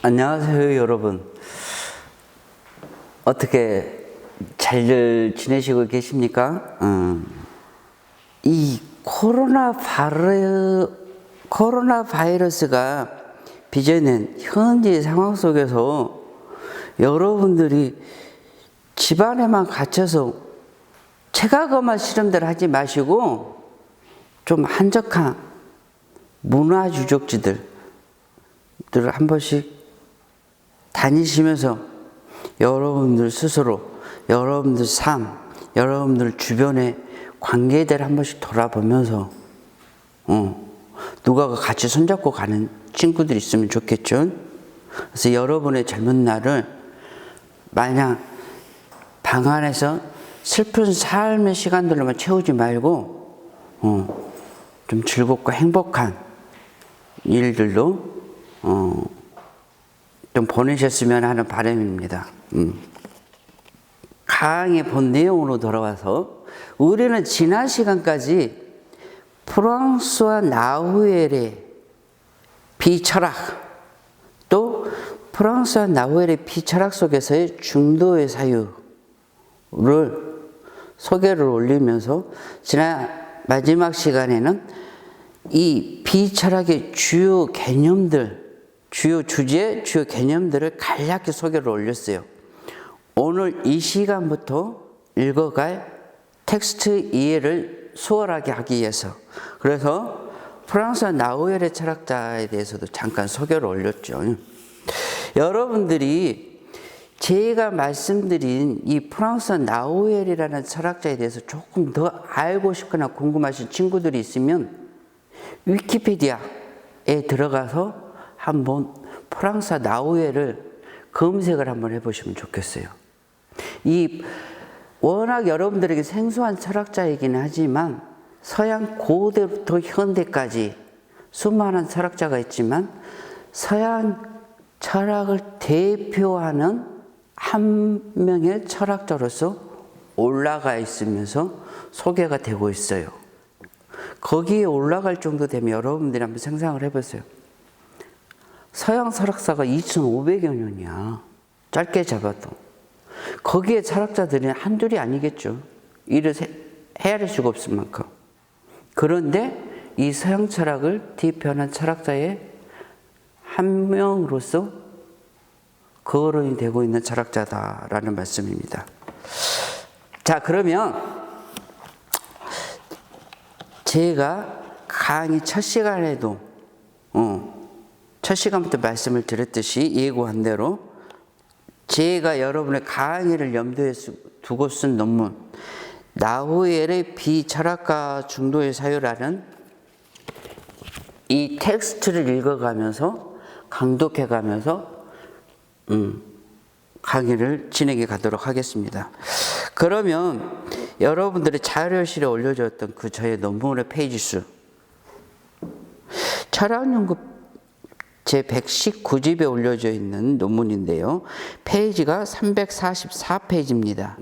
안녕하세요, 여러분. 어떻게 잘들 지내시고 계십니까? 이 코로나 바이러스가 빚어낸 현재 상황 속에서 여러분들이 집안에만 갇혀서 체가검한 실험들 하지 마시고 좀 한적한 문화유적지들 한 번씩 다니시면서 여러분들 스스로, 여러분들 삶, 여러분들 주변의 관계들 한 번씩 돌아보면서 누가 같이 손잡고 가는 친구들이 있으면 좋겠죠. 그래서 여러분의 젊은 날을 마냥 방 안에서 슬픈 삶의 시간들로만 채우지 말고 좀 즐겁고 행복한 일들로 좀 보내셨으면 하는 바람입니다. 강의 본 내용으로 돌아와서 우리는 지난 시간까지 프랑스와 나우엘의 비철학, 또 프랑스와 나우엘의 비철학 속에서의 중도의 사유를 소개를 올리면서 지난 마지막 시간에는 이 비철학의 주요 개념들, 주요 주제, 주요 개념들을 간략히 소개를 올렸어요. 오늘 이 시간부터 읽어갈 텍스트 이해를 수월하게 하기 위해서, 그래서 프랑스 나우엘의 철학자에 대해서도 잠깐 소개를 올렸죠. 여러분들이 제가 말씀드린 이 프랑스 나우엘이라는 철학자에 대해서 조금 더 알고 싶거나 궁금하신 친구들이 있으면 위키피디아에 들어가서 한번 프랑스 나우엘을 검색을 한번 해보시면 좋겠어요. 이 워낙 여러분들에게 생소한 철학자이긴 하지만 서양 고대부터 현대까지 수많은 철학자가 있지만 서양 철학을 대표하는 한 명의 철학자로서 올라가 있으면서 소개가 되고 있어요. 거기에 올라갈 정도 되면 여러분들이 한번 상상을 해보세요. 서양 철학사가 2500여 년이야. 짧게 잡아도. 거기에 철학자들이 한둘이 아니겠죠. 이를 헤아릴 수가 없을 만큼. 그런데 이 서양 철학을 대표하는 철학자의 한 명으로서 거론이 되고 있는 철학자다라는 말씀입니다. 자, 그러면 제가 강의 첫 시간에도 첫 시간부터 말씀을 드렸듯이 예고한 대로 제가 여러분의 강의를 염두에 두고 쓴 논문 나우엘의 비철학과 중도의 사유라는 이 텍스트를 읽어가면서 강독해가면서 강의를 진행해 가도록 하겠습니다. 그러면 여러분들의 자료실에 올려졌던 그 저의 논문의 페이지 수 철학연구 제 119집에 올려져 있는 논문인데요. 페이지가 344페이지입니다.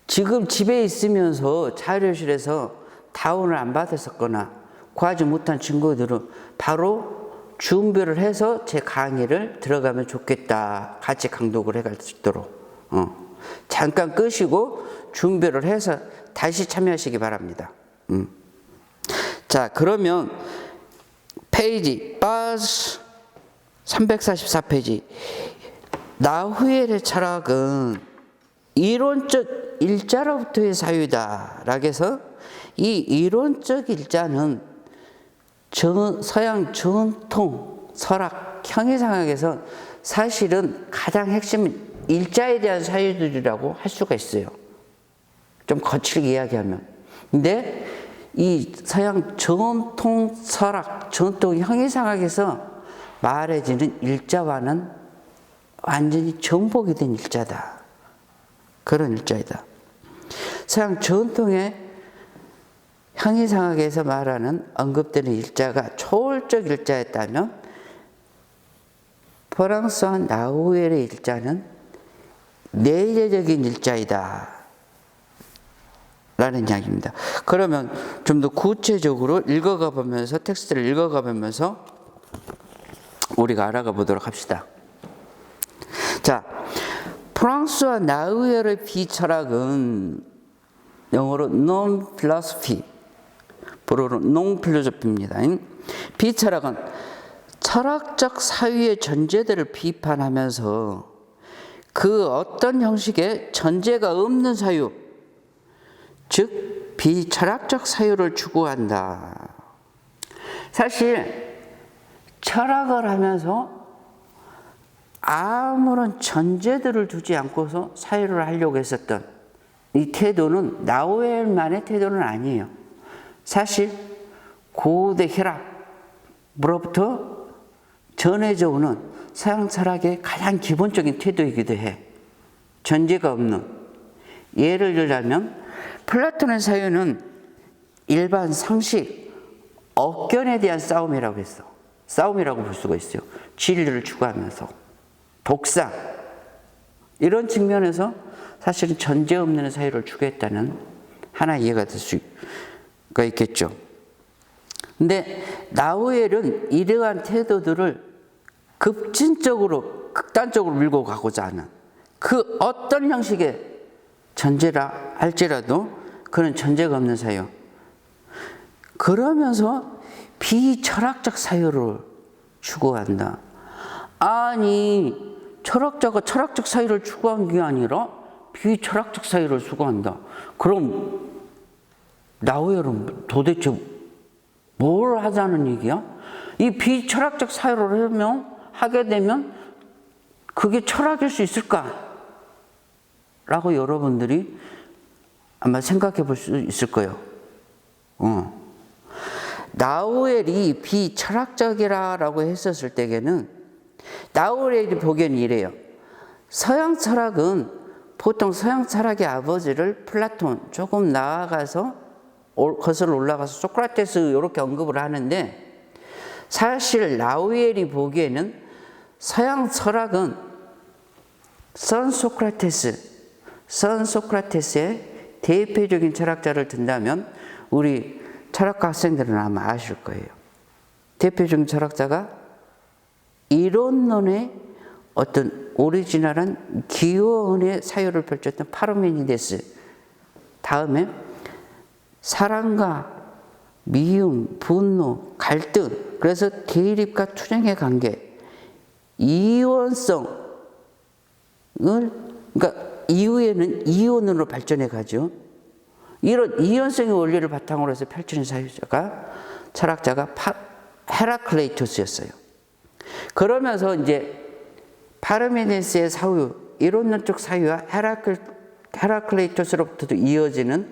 지금 집에 있으면서 자료실에서 다운을 안 받았었거나 구하지 못한 친구들은 바로 준비를 해서 제 강의를 들어가면 좋겠다. 같이 강독을 해갈 수 있도록. 잠깐 끄시고 준비를 해서 다시 참여하시기 바랍니다. 자, 그러면 페이지 344페이지 나우엘의 철학은 이론적 일자로부터의 사유다 라고 해서 이 이론적 일자는 서양 전통 철학 형이상학에서 사실은 가장 핵심 일자에 대한 사유들이라고 할 수가 있어요. 좀 거칠게 이야기하면. 근데 이 서양 전통 철학, 전통 형이상학에서 말해지는 일자와는 완전히 전복이 된 일자다. 그런 일자이다. 서양 전통의 형이상학에서 말하는 언급되는 일자가 초월적 일자였다면 프랑스와 나우엘의 일자는 내재적인 일자이다 라는 이야기입니다. 그러면 좀 더 구체적으로 읽어가 보면서 텍스트를 읽어가 보면서 우리가 알아가 보도록 합시다. 자, 프랑스와 나우엘의 비철학은 영어로 non-philosophy, 불어로 non-philosophy입니다. 비철학은 철학적 사유의 전제들을 비판하면서 그 어떤 형식의 전제가 없는 사유, 즉 비철학적 사유를 추구한다. 사실 철학을 하면서 아무런 전제들을 두지 않고서 사유를 하려고 했었던 이 태도는 나우엘만의 태도는 아니에요. 사실 고대 헬랍으로부터 전해져 오는 서양 철학의 가장 기본적인 태도이기도 해. 전제가 없는. 예를 들자면 플라톤의 사유는 일반 상식, 억견에 대한 싸움이라고 했어. 싸움이라고 볼 수가 있어요. 진리를 추구하면서. 독상. 이런 측면에서 사실은 전제 없는 사유를 추구했다는 하나의 이해가 될 수가 있겠죠. 근데 나우엘은 이러한 태도들을 급진적으로, 극단적으로 밀고 가고자 하는 그 어떤 형식의 전제라 할지라도 그런 전제가 없는 사유. 그러면서 비철학적 사유를 추구한다. 아니, 철학자가 철학적 사유를 추구한 게 아니라 비철학적 사유를 추구한다. 그럼 나우엘은 도대체 뭘 하자는 얘기야? 이 비철학적 사유를 하게 되면 그게 철학일 수 있을까? 라고 여러분들이 아마 생각해 볼 수 있을 거예요. 나우엘이 비철학적이라고 했었을 때에는 나우엘이 보기에는 이래요. 서양 철학은 보통 서양 철학의 아버지를 플라톤, 조금 나아가서 거슬러 올라가서 소크라테스 이렇게 언급을 하는데, 사실 나우엘이 보기에는 서양 철학은 선 소크라테스의 대표적인 철학자를 든다면 우리 철학과 학생들은 아마 아실 거예요. 대표적인 철학자가 이론론의 어떤 오리지널한 기원의 사유를 펼쳤던 파르메니데스, 다음에 사랑과 미움, 분노, 갈등, 그래서 대립과 투쟁의 관계, 이원성을, 그러니까 이후에는 이원으로 발전해 가죠. 이런 이원성의 원리를 바탕으로 해서 펼치는 철학자가 헤라클레이토스였어요. 그러면서 이제 파르메니데스의 사유, 이론론적 사유와 헤라클레이토스로부터 이어지는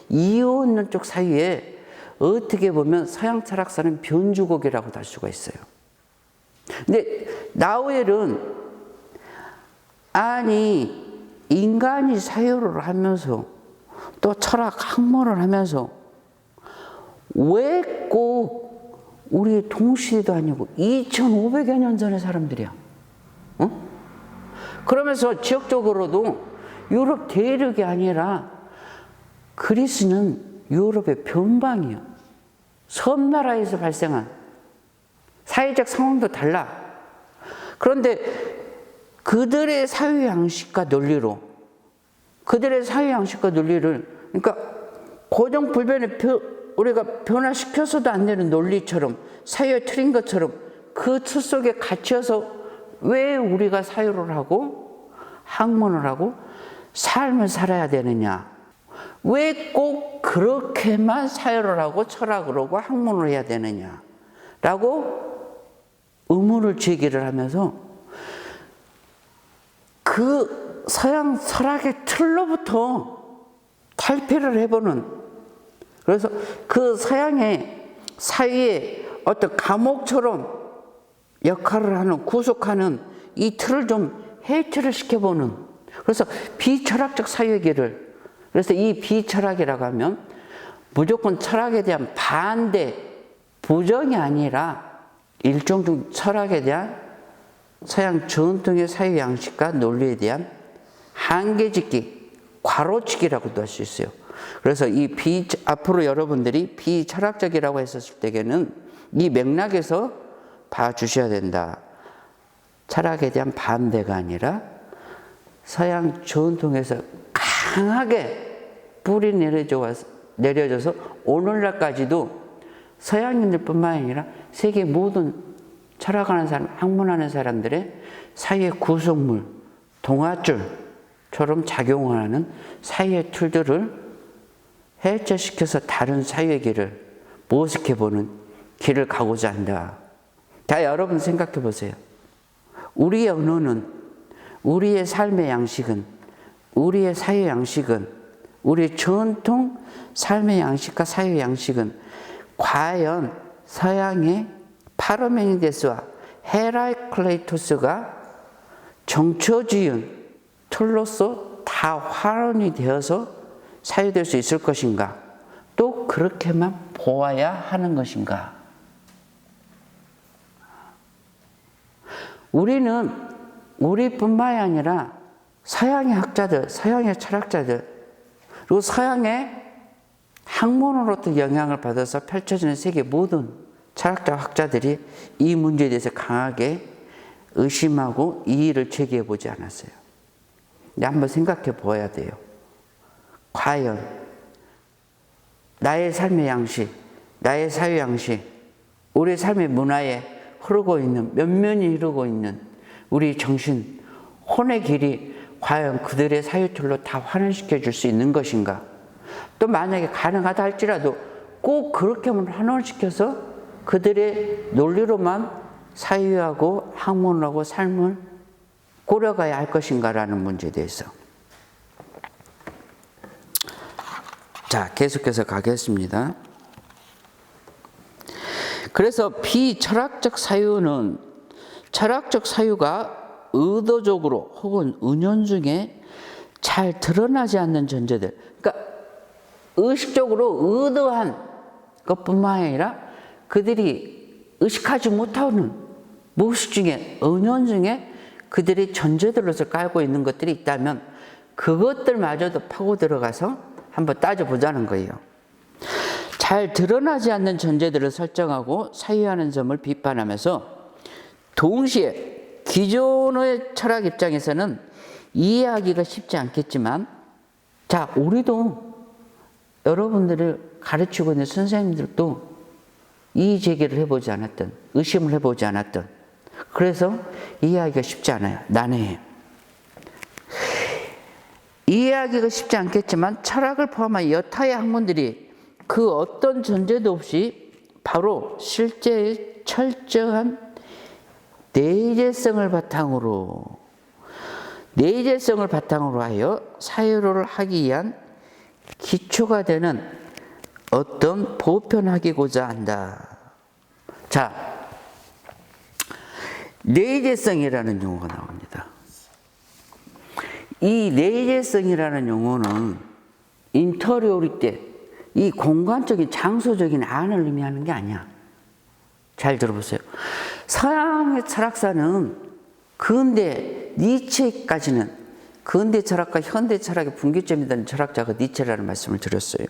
이원론적 사유에 어떻게 보면 서양 철학사는 변주곡이라고도 할 수가 있어요. 근데 나우엘은 아니, 인간이 사유를 하면서 또 철학 학문을 하면서 왜 꼭 우리 동시대도 아니고 2500여 년 전의 사람들이야. 그러면서 지역적으로도 유럽 대륙이 아니라 그리스는 유럽의 변방이에요. 섬나라에서 발생한 사회적 상황도 달라. 그런데 그들의 사유 양식과 논리를, 그러니까 고정불변에 우리가 변화시켜서도 안 되는 논리처럼, 사유의 틀인 것처럼 그 틀 속에 갇혀서 왜 우리가 사유를 하고 학문을 하고 삶을 살아야 되느냐? 왜 꼭 그렇게만 사유를 하고 철학을 하고 학문을 해야 되느냐? 라고 의문을 제기를 하면서 그 서양 철학의 틀로부터 탈피를 해보는, 그래서 그 서양의 사회의 어떤 감옥처럼 역할을 하는, 구속하는 이 틀을 좀 해체를 시켜보는, 그래서 비철학적 사유의 길을, 그래서 이 비철학이라고 하면 무조건 철학에 대한 반대, 부정이 아니라 일종적 철학에 대한 서양 전통의 사유 양식과 논리에 대한 한계짓기, 괄호치기라고도 할 수 있어요. 그래서 앞으로 여러분들이 비철학적이라고 했었을 때에는 이 맥락에서 봐주셔야 된다. 철학에 대한 반대가 아니라 서양 전통에서 강하게 뿌리 내려져서 오늘날까지도 서양인들뿐만 아니라 세계 모든 철학하는 사람, 학문하는 사람들의 사회 구성물, 동아줄처럼 작용하는 사회의 툴들을 해체시켜서 다른 사회의 길을 모색해보는 길을 가고자 한다. 자, 여러분 생각해 보세요. 우리의 언어는, 우리의 삶의 양식은, 우리의 사회 양식은, 우리의 전통 삶의 양식과 사회 양식은 과연 서양의 파르메니데스와 헤라클레이토스가 정처지은 틀로서 다 환원이 되어서 사유될 수 있을 것인가? 또 그렇게만 보아야 하는 것인가? 우리는 우리뿐만이 아니라 서양의 학자들, 서양의 철학자들, 그리고 서양의 학문으로부터 영향을 받아서 펼쳐지는 세계 모든 철학자, 학자들이 이 문제에 대해서 강하게 의심하고 이의를 제기해 보지 않았어요. 근데 한번 생각해 보아야 돼요. 과연 나의 삶의 양식, 나의 사회 양식, 우리 삶의 문화에 흐르고 있는, 면면이 흐르고 있는 우리 정신, 혼의 길이 과연 그들의 사유 툴로 다 환원시켜 줄 수 있는 것인가? 또 만약에 가능하다 할지라도 꼭 그렇게만 환원시켜서 그들의 논리로만 사유하고 학문하고 삶을 꾸려가야 할 것인가라는 문제에 대해서. 자, 계속해서 가겠습니다. 그래서 비철학적 사유는 철학적 사유가 의도적으로 혹은 은연중에 잘 드러나지 않는 존재들, 그러니까 의식적으로 의도한 것뿐만 아니라 그들이 의식하지 못하는 무의식 중에, 은연중에 그들의 존재들로서 깔고 있는 것들이 있다면 그것들마저도 파고 들어가서 한번 따져보자는 거예요. 잘 드러나지 않는 존재들을 설정하고 사유하는 점을 비판하면서 동시에 기존의 철학 입장에서는 이해하기가 쉽지 않겠지만, 자, 우리도 여러분들을 가르치고 있는 선생님들도 이의 제기를 해보지 않았던, 의심을 해보지 않았던, 그래서 이해하기가 쉽지 않아요. 난해해요. 이해하기가 쉽지 않겠지만 철학을 포함한 여타의 학문들이 그 어떤 전제도 없이 바로 실제의 철저한 내재성을 바탕으로 하여 사유를 하기 위한 기초가 되는 어떤 보편하기고자 한다. 자, 내재성이라는 용어가 나옵니다. 이 내재성이라는 용어는 인터리오리티, 이 공간적인 장소적인 안을 의미하는 게 아니야. 잘 들어보세요. 서양의 철학사는 근대 니체까지는, 근대 철학과 현대 철학의 분기점이 되는 철학자가 니체라는 말씀을 드렸어요.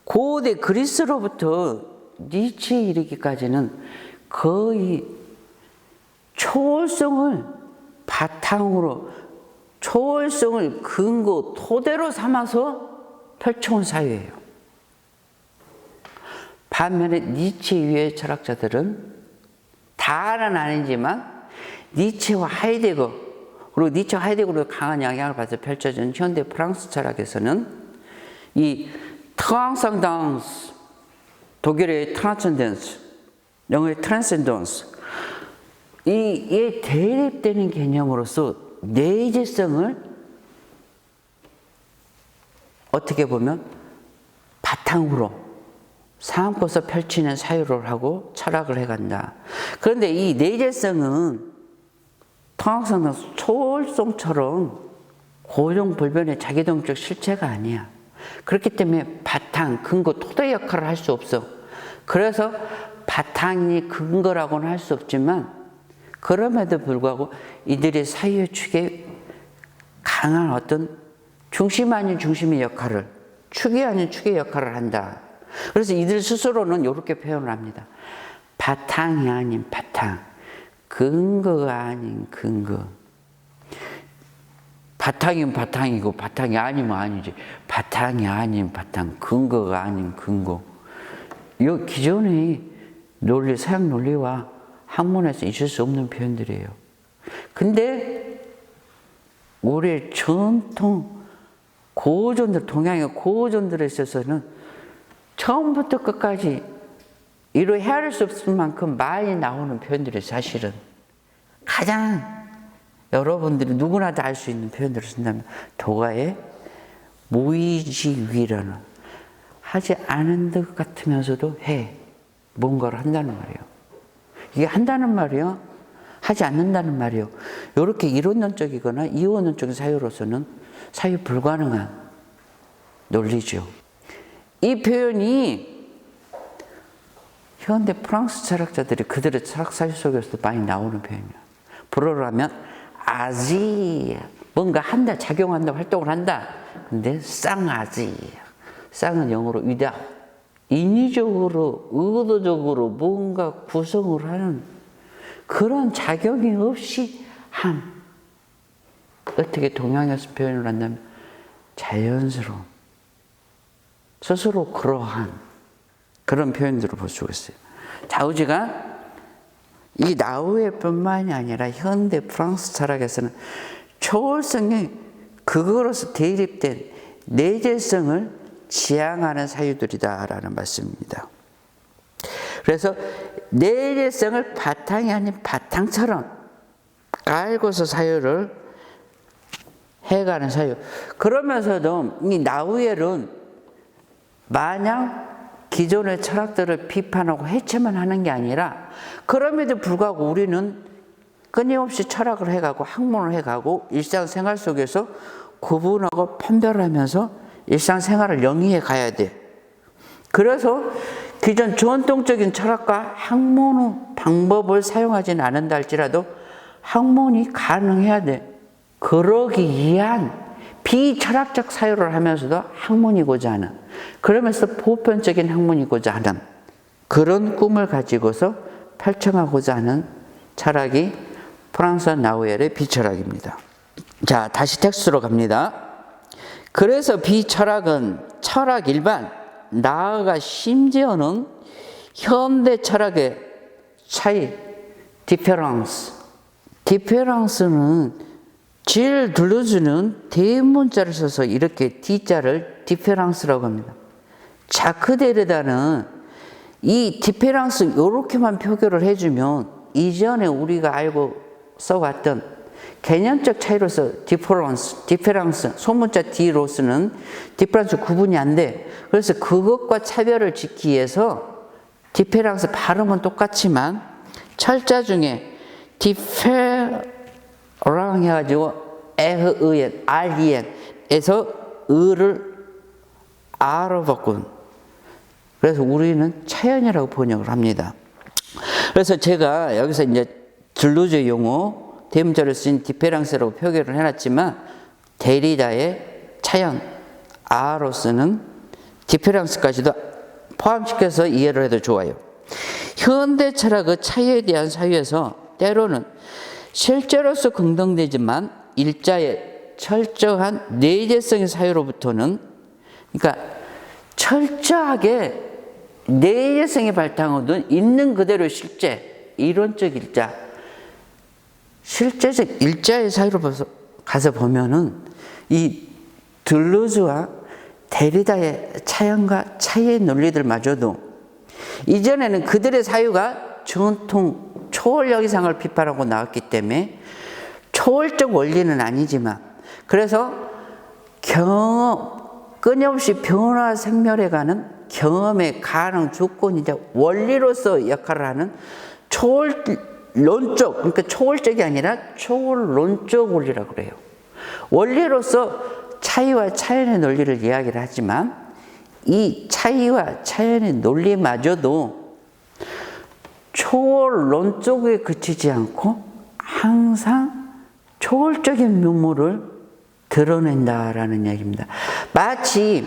고대 그리스로부터 니체에 이르기까지는 거의 초월성을 바탕으로, 초월성을 근거, 토대로 삼아서 펼쳐온 사유예요. 반면에 니체 이외의 철학자들은 다는 아니지만 니체와 하이데거, 그리고 니체와 하이데거로 강한 영향을 받아서 펼쳐진 현대 프랑스 철학에서는 이 트랑상dan스, 독일의 트란센덴스, 영어의 트랜센던스, 이에 대립되는 개념으로서 내재성을 어떻게 보면 바탕으로 삼고서 펼치는 사유를 하고 철학을 해간다. 그런데 이 내재성은 통학성dan스, 초월성처럼 고정불변의 자기동적 실체가 아니야. 그렇기 때문에 바탕, 근거, 토대 역할을 할 수 없어. 그래서 바탕이 근거라고는 할 수 없지만 그럼에도 불구하고 이들의 사유 축에 강한 어떤 중심 아닌 중심의 역할을, 축이 아닌 축의 역할을 한다. 그래서 이들 스스로는 이렇게 표현을 합니다. 바탕이 아닌 바탕, 근거가 아닌 근거. 바탕이면 바탕이고 바탕이 아니면 아니지. 바탕이 아닌 바탕, 근거가 아닌 근거. 이 기존의 논리, 서양 논리와 학문에서 있을 수 없는 표현들이에요. 근데 우리 전통 고전들, 동양의 고전들에 있어서는 처음부터 끝까지 이루 헤아릴 수 없을 만큼 많이 나오는 표현들이 사실은 가장 여러분들이 누구나 다 알 수 있는 표현들을 쓴다면 도가의 무의지위라는, 하지 않은 것 같으면서도 뭔가를 한다는 말이에요. 이게 한다는 말이요, 하지 않는다는 말이요. 이렇게 이론론적이거나 이원론적인 사유로서는 사유 불가능한 논리죠. 이 표현이 현대 프랑스 철학자들이 그들의 철학 사유 속에서도 많이 나오는 표현이에요. 불어로 하면 아지, 뭔가 한다, 작용한다, 활동을 한다. 근데 쌍아지, 쌍은 영어로 위다. 인위적으로, 의도적으로 뭔가 구성을 하는 그런 작용이 없이 함. 어떻게 동양에서 표현을 한다면 자연스러운, 스스로 그러한 그런 표현들을 볼 수가 있어요. 자우지가 이 나우에뿐만이 아니라 현대 프랑스 철학에서는 초월성이 그거로서 대립된 내재성을 지향하는 사유들이다라는 말씀입니다. 그래서 내재성을 바탕이 아닌 바탕처럼 알고서 사유를 해가는 사유. 그러면서도 이 나우엘은 마냥 기존의 철학들을 비판하고 해체만 하는 게 아니라, 그럼에도 불구하고 우리는 끊임없이 철학을 해가고 학문을 해가고 일상생활 속에서 구분하고 판별하면서 일상생활을 영위해 가야 돼. 그래서 기존 전통적인 철학과 학문 방법을 사용하지는 않는다 할지라도 학문이 가능해야 돼. 그러기 위한 비철학적 사유를 하면서도 학문이고자 하는, 그러면서 보편적인 학문이고자 하는 그런 꿈을 가지고서 펼쳐가고자 하는 철학이 프랑스 나우엘의 비철학입니다. 자, 다시 텍스트로 갑니다. 그래서 비철학은 철학 일반, 나아가 심지어는 현대 철학의 차이, 디페랑스는 질 둘러주는 대문자를 써서 이렇게 D자를 디페랑스라고 합니다. 자크데르다는 이 디페랑스 이렇게만 표기를 해주면 이전에 우리가 알고 써왔던 개념적 차이로서 디페랑스, 소문자 D로서는 디페랑스 구분이 안 돼. 그래서 그것과 차별을 짓기 위해서 디페랑스 발음은 똑같지만 철자 중에 디페랑 해가지고 에흐의엔, 알리엔에서 의를 아로 바꾼. 그래서 우리는 차연이라고 번역을 합니다. 그래서 제가 여기서 이제 들루즈 용어 대문자를 쓴 디페랑스라고 표기를 해놨지만 데리다의 차연, 아로스는 디페랑스까지도 포함시켜서 이해를 해도 좋아요. 현대 철학의 차이에 대한 사유에서 때로는 실제로서 긍정되지만 일자의 철저한 내재성의 사유로부터는, 그러니까 철저하게 내재성의 바탕으로는 있는 그대로 실제, 이론적 일자, 실제적 일자의 사유로 가서 보면은 이 들루즈와 데리다의 차연과 차이의 논리들마저도 이전에는 그들의 사유가 전통 초월적 이상을 비판하고 나왔기 때문에 초월적 원리는 아니지만, 그래서 경험, 끊임없이 변화 생멸해가는 경험의 가능 조건이자 원리로서 역할을 하는 초월론적, 그러니까 초월적이 아니라 초월론적 원리라고 그래요. 원리로서 차이와 차연의 논리를 이야기를 하지만 이 차이와 차연의 논리마저도 초월론적에 그치지 않고 항상 초월적인 면모를 드러낸다라는 얘기입니다. 마치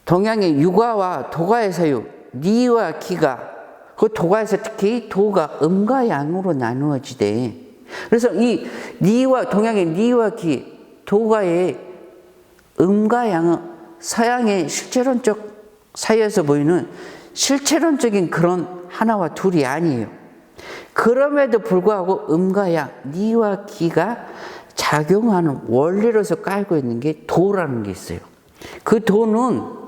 동양의 유가와 도가의 사유, 니와 기가 그 도가에서 특히 도가 음과 양으로 나누어지대. 그래서 이 니와 동양의 니와 기, 도가의 음과 양은 서양의 실체론적 사이에서 보이는 실체론적인 그런 하나와 둘이 아니에요. 그럼에도 불구하고 음과 양, 니와 기가 작용하는 원리로서 깔고 있는 게 도라는 게 있어요. 그 도는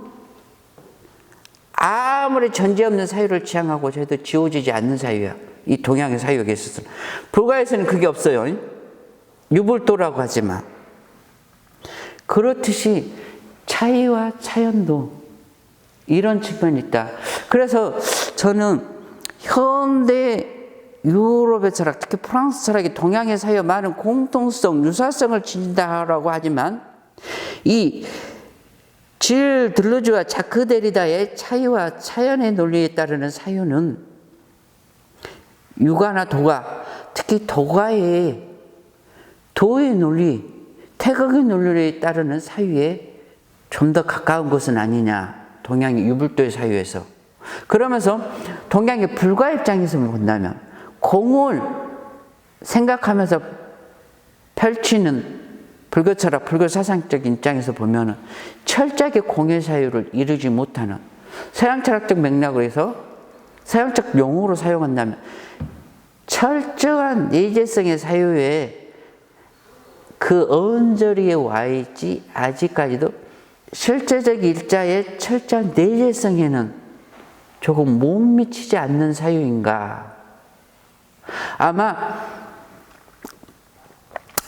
아무리 전제 없는 사유를 지향하고 해도 지워지지 않는 사유야. 이 동양의 사유에 있어서는. 불가에서는 그게 없어요. 유불도라고 하지만. 그렇듯이 차이와 차연도 이런 측면이 있다. 그래서 저는 현대 유럽의 철학, 특히 프랑스 철학이 동양의 사이에 많은 공통성, 유사성을 지닌다라고 하지만 이 질 들루즈와 자크 데리다의 차이와 차연의 논리에 따르는 사유는 유가나 도가, 특히 도가의 도의 논리, 태극의 논리에 따르는 사유에 좀 더 가까운 것은 아니냐. 동양의 유불도의 사유에서. 그러면서 동양의 불가 입장에서 본다면 공을 생각하면서 펼치는 불교 철학, 불교 사상적인 입장에서 보면 철저하게 공의 사유를 이루지 못하는 서양 철학적 맥락으로 해서 서양적 용어로 사용한다면 철저한 내재성의 사유에 그 언저리에 와 있지 아직까지도 실제적 일자의 철저한 내재성에는 조금 못 미치지 않는 사유인가. 아마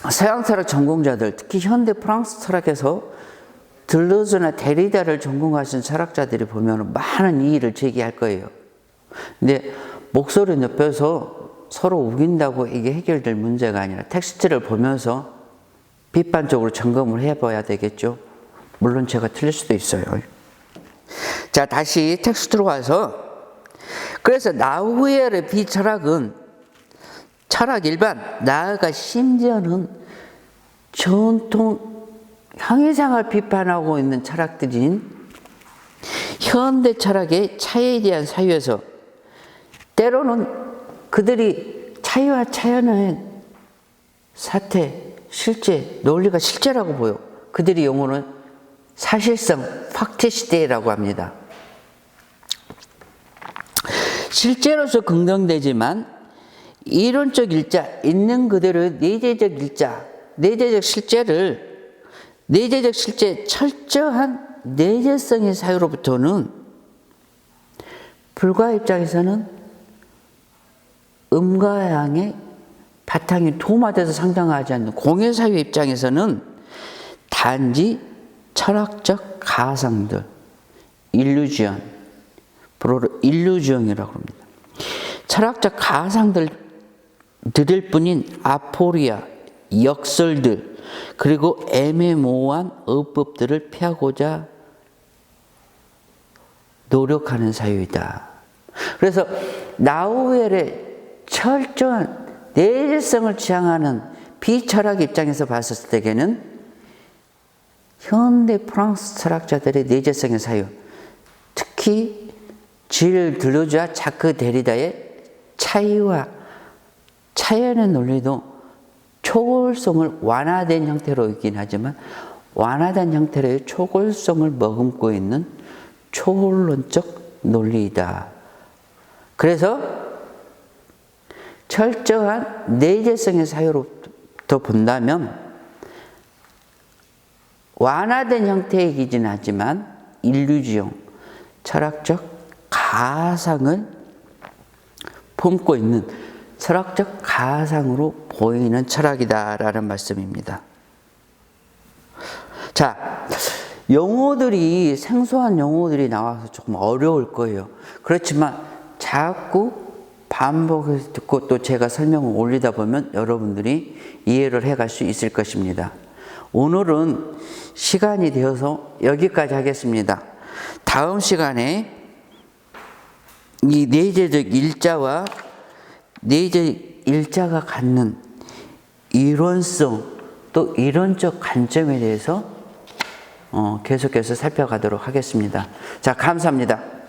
서양 철학 전공자들, 특히 현대 프랑스 철학에서 들루즈나 데리다를 전공하신 철학자들이 보면 많은 이의를 제기할 거예요. 근데 목소리 높여서 서로 우긴다고 이게 해결될 문제가 아니라 텍스트를 보면서 비판적으로 점검을 해봐야 되겠죠. 물론 제가 틀릴 수도 있어요. 자, 다시 텍스트로 와서, 그래서 나우에르 비철학은 철학 일반, 나아가 심지어는 전통 형이상을 비판하고 있는 철학들인 현대 철학의 차이에 대한 사유에서 때로는 그들이 차이와 차연의 사태, 실제, 논리가 실제라고 보여. 그들의 용어는 사실성, 팍티시대라고 합니다. 실제로서 긍정되지만 이론적 일자, 있는 그대로의 내재적 일자, 내재적 실제 철저한 내재성의 사유로부터는 불가 입장에서는 음과 양의 바탕이 도마돼서 상정하지 않는 공의 사유 입장에서는 단지 철학적 가상들, 일루지언, 불어로 일루지언이라고 합니다. 철학적 가상들 들일 뿐인 아포리아, 역설들, 그리고 애매모호한 어법들을 피하고자 노력하는 사유이다. 그래서 나우엘의 철저한 내재성을 지향하는 비철학 입장에서 봤을 때에는 현대 프랑스 철학자들의 내재성의 사유, 특히 질 들루즈와 자크 데리다의 차이와 차연의 논리도 초골성을 완화된 형태로 있긴 하지만 완화된 형태로의 초골성을 머금고 있는 초론적 논리이다. 그래서 철저한 내재성의 사유로부터 본다면 완화된 형태이긴 하지만 일루지용, 철학적 가상을 품고 있는 철학적 가상으로 보이는 철학이다라는 말씀입니다. 자, 용어들이 생소한 용어들이 나와서 조금 어려울 거예요. 그렇지만 자꾸 반복해서 듣고 또 제가 설명을 올리다 보면 여러분들이 이해를 해갈 수 있을 것입니다. 오늘은 시간이 되어서 여기까지 하겠습니다. 다음 시간에 이 내재적 일자와 내재적 일자가 갖는 이론성 또 이론적 관점에 대해서 계속해서 살펴가도록 하겠습니다. 자, 감사합니다.